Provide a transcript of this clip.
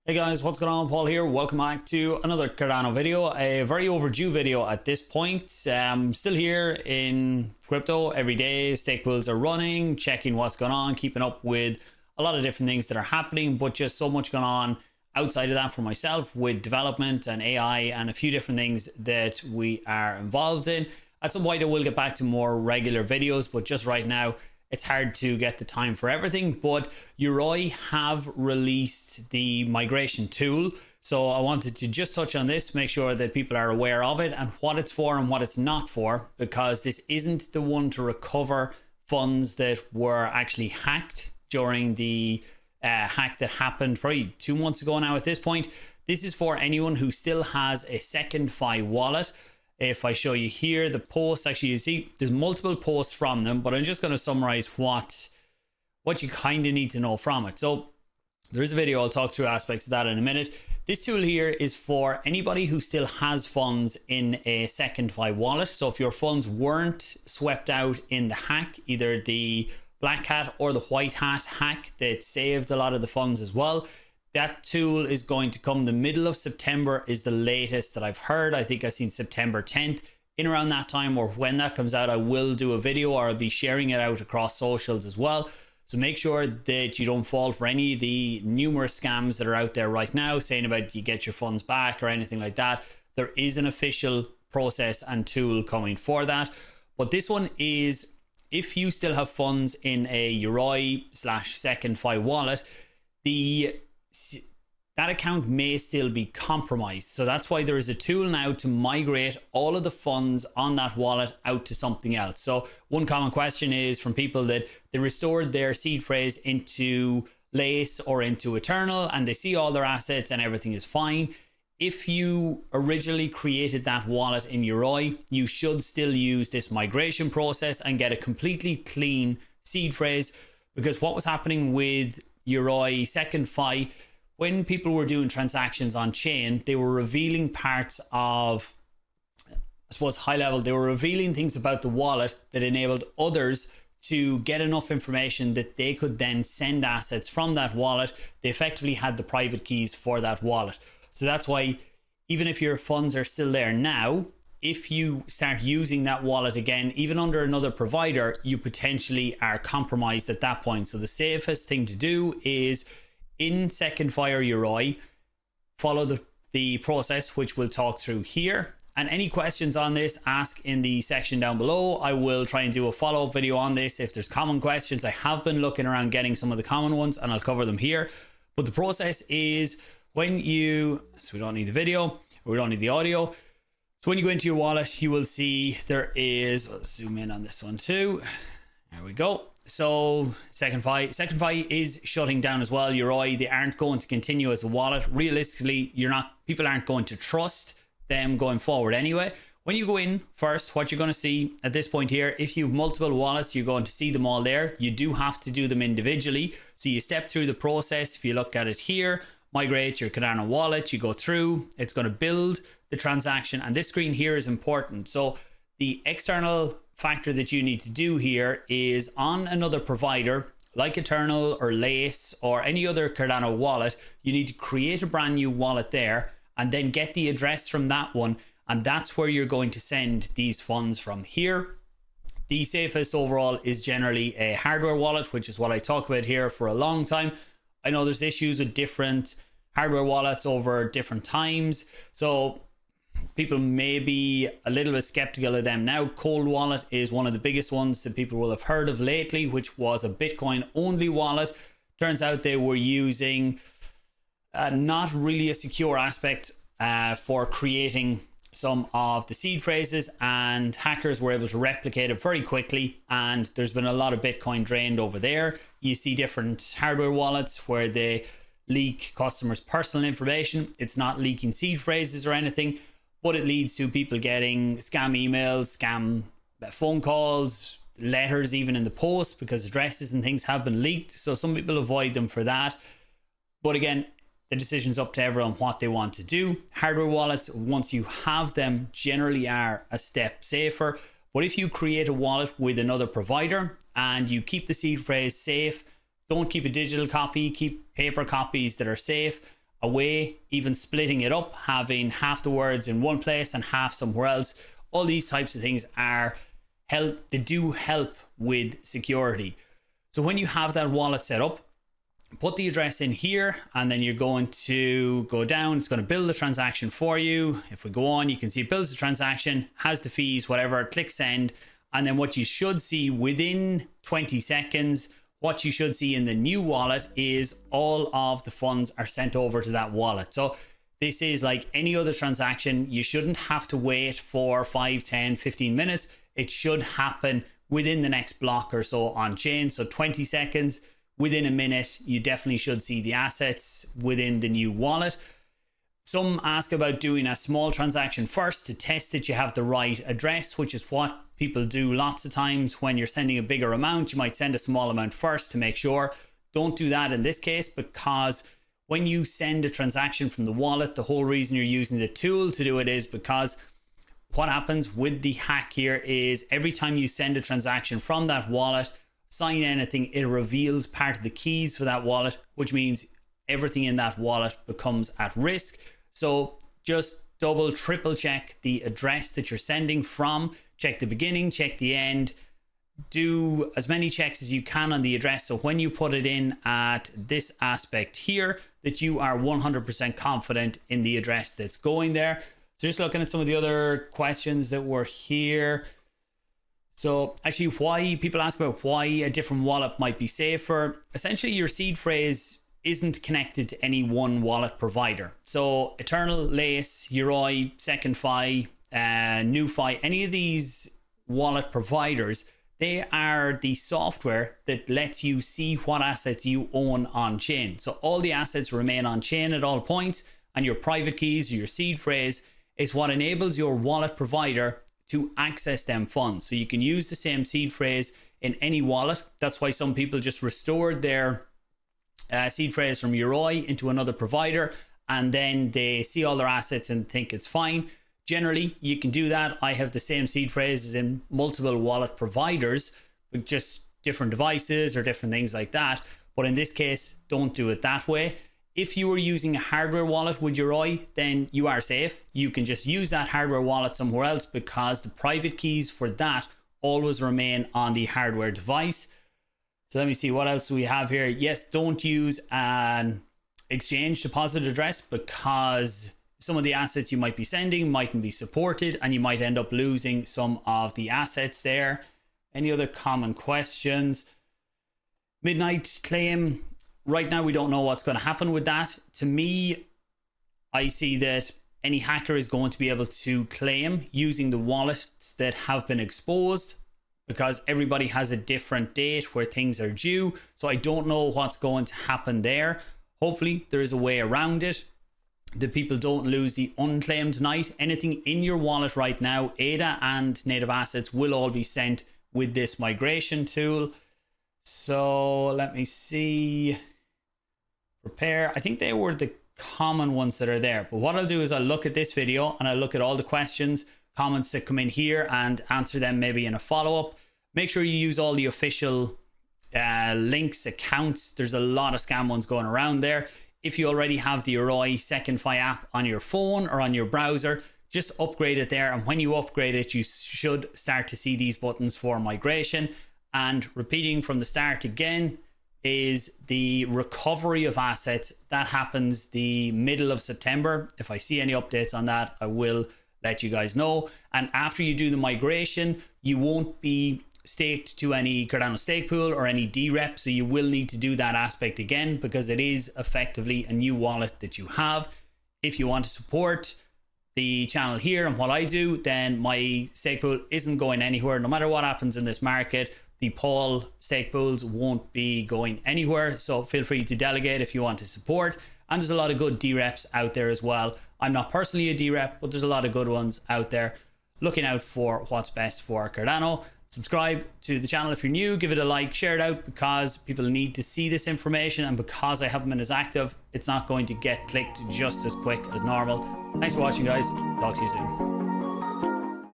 Hey guys, what's going on? Paul here. Welcome back to another Cardano video. A very overdue video at this point. Still here in crypto every day. Stake pools are running, checking what's going on, keeping up with a lot of different things that are happening, but just so much going on outside of that for myself with development and AI and a few different things that we are involved in. At some point I will get back to more regular videos, but just right now it's hard to get the time for everything. But Yoroi have released the migration tool. So I wanted to just touch on this, make sure that people are aware of it and what it's for and what it's not for, because this isn't the one to recover funds that were actually hacked during the hack that happened probably 2 months ago now at this point. This is for anyone who still has a SecondFi wallet. If I show you here, the posts, actually, you see there's multiple posts from them, but I'm just going to summarize what you kind of need to know from it. So there is a video, I'll talk through aspects of that in a minute. This tool here is for anybody who still has funds in a SecondFi wallet. So if your funds weren't swept out in the hack, either the blackhat or the whitehat hack that saved a lot of the funds as well, that tool is going to come the middle of September is the latest that I've heard. I think I've seen September 10th. In around that time, or when that comes out, I will do a video, or I'll be sharing it out across socials as well. So make sure that you don't fall for any of the numerous scams that are out there right now saying about you get your funds back or anything like that. There is an official process and tool coming for that. But this one is, if you still have funds in a Yoroi / SecondFi wallet, that account may still be compromised. So that's why there is a tool now to migrate all of the funds on that wallet out to something else. So one common question is from people that they restored their seed phrase into Lace or into Eternal and they see all their assets and everything is fine. If you originally created that wallet in Yoroi, you should still use this migration process and get a completely clean seed phrase, because what was happening with Yoroi SecondFi, when people were doing transactions on chain, they were revealing parts of, I suppose, high level, they were revealing things about the wallet that enabled others to get enough information that they could then send assets from that wallet. They effectively had the private keys for that wallet. So that's why even if your funds are still there now, if you start using that wallet again, even under another provider, you potentially are compromised at that point. So the safest thing to do is in SecondFi or Yoroi, follow the process, which we'll talk through here. And any questions on this, ask in the section down below. I will try and do a follow-up video on this. If there's common questions, I have been looking around getting some of the common ones and I'll cover them here. But the process is when you, so we don't need the video, or we don't need the audio. So when you go into your wallet, you will see there is, let's zoom in on this one too. There we go. So SecondFi is shutting down as well. Yoroi, they aren't going to continue as a wallet. Realistically, people aren't going to trust them going forward anyway. When you go in first, what you're going to see at this point here, if you have multiple wallets, you're going to see them all there. You do have to do them individually. So you step through the process. If you look at it here, migrate your Cardano wallet, you go through, it's going to build the transaction, and this screen here is important. So the external factor that you need to do here is on another provider like Eternal or Lace or any other Cardano wallet, you need to create a brand new wallet there and then get the address from that one, and that's where you're going to send these funds from here. The safest overall is generally a hardware wallet, which is what I talk about here for a long time. I know there's issues with different hardware wallets over different times, so people may be a little bit skeptical of them now. Cold Wallet is one of the biggest ones that people will have heard of lately, which was a Bitcoin only wallet. Turns out they were using not really a secure aspect for creating some of the seed phrases, and hackers were able to replicate it very quickly, and there's been a lot of Bitcoin drained over there. You see different hardware wallets where they leak customers' personal information. It's not leaking seed phrases or anything, but it leads to people getting scam emails, scam phone calls, letters even in the post, because addresses and things have been leaked. So some people avoid them for that. But again, the decision's up to everyone what they want to do. Hardware wallets, once you have them, generally are a step safer. But if you create a wallet with another provider and you keep the seed phrase safe, don't keep a digital copy, keep paper copies that are safe, away, even splitting it up, having half the words in one place and half somewhere else. All these types of things they do help with security. So when you have that wallet set up, put the address in here, and then you're going to go down. It's going to build the transaction for you. If we go on, you can see it builds the transaction, has the fees, whatever, click send. And then what you should see within 20 seconds, what you should see in the new wallet is all of the funds are sent over to that wallet. So this is like any other transaction. You shouldn't have to wait for 5, 10, 15 minutes. It should happen within the next block or so on chain. So 20 seconds, within a minute, you definitely should see the assets within the new wallet. Some ask about doing a small transaction first to test that you have the right address, which is what people do lots of times. When you're sending a bigger amount, you might send a small amount first to make sure. Don't do that in this case, because when you send a transaction from the wallet, the whole reason you're using the tool to do it is because what happens with the hack here is every time you send a transaction from that wallet, sign anything, it reveals part of the keys for that wallet, which means everything in that wallet becomes at risk. So just double, triple check the address that you're sending from. Check the beginning, check the end. Do as many checks as you can on the address. So when you put it in at this aspect here, that you are 100% confident in the address that's going there. So just looking at some of the other questions that were here. So actually, why people ask about why a different wallet might be safer. Essentially, your seed phrase isn't connected to any one wallet provider. So Eternal, Lace, Yoroi, SecondFi, NewFi, any of these wallet providers, they are the software that lets you see what assets you own on chain. So all the assets remain on chain at all points, and your private keys or your seed phrase is what enables your wallet provider to access them funds. So you can use the same seed phrase in any wallet. That's why some people just restored their seed phrase from Yoroi into another provider, and then they see all their assets and think it's fine. Generally, you can do that. I have the same seed phrases in multiple wallet providers, with just different devices or different things like that. But in this case, don't do it that way. If you were using a hardware wallet with Yoroi, then you are safe. You can just use that hardware wallet somewhere else because the private keys for that always remain on the hardware device. So let me see what else we have here. Yes, don't use an exchange deposit address because some of the assets you might be sending mightn't be supported and you might end up losing some of the assets there. Any other common questions? Midnight claim. Right now, we don't know what's going to happen with that. To me, I see that any hacker is going to be able to claim using the wallets that have been exposed because everybody has a different date where things are due. So I don't know what's going to happen there. Hopefully, there is a way around it. The people don't lose the unclaimed tonight. Anything in your wallet right now, ADA and native assets will all be sent with this migration tool. So let me see. Prepare. I think they were the common ones that are there. But what I'll do is I'll look at this video and I'll look at all the questions, comments that come in here and answer them maybe in a follow-up. Make sure you use all the official links, accounts. There's a lot of scam ones going around there. If you already have the Yoroi SecondFi app on your phone or on your browser, just upgrade it there. And when you upgrade it, you should start to see these buttons for migration. And repeating from the start again, is the recovery of assets. That happens the middle of September. If I see any updates on that, I will let you guys know. And after you do the migration, you won't be staked to any Cardano stake pool or any DREP. So you will need to do that aspect again because it is effectively a new wallet that you have. If you want to support the channel here and what I do, then my stake pool isn't going anywhere. No matter what happens in this market, the Paul stake pools won't be going anywhere. So feel free to delegate if you want to support. And there's a lot of good DREPs out there as well. I'm not personally a DREP, but there's a lot of good ones out there looking out for what's best for Cardano. Subscribe to the channel if you're new, give it a like, share it out because people need to see this information, and because I haven't been as active, it's not going to get clicked just as quick as normal. Thanks for watching, guys. Talk to you soon.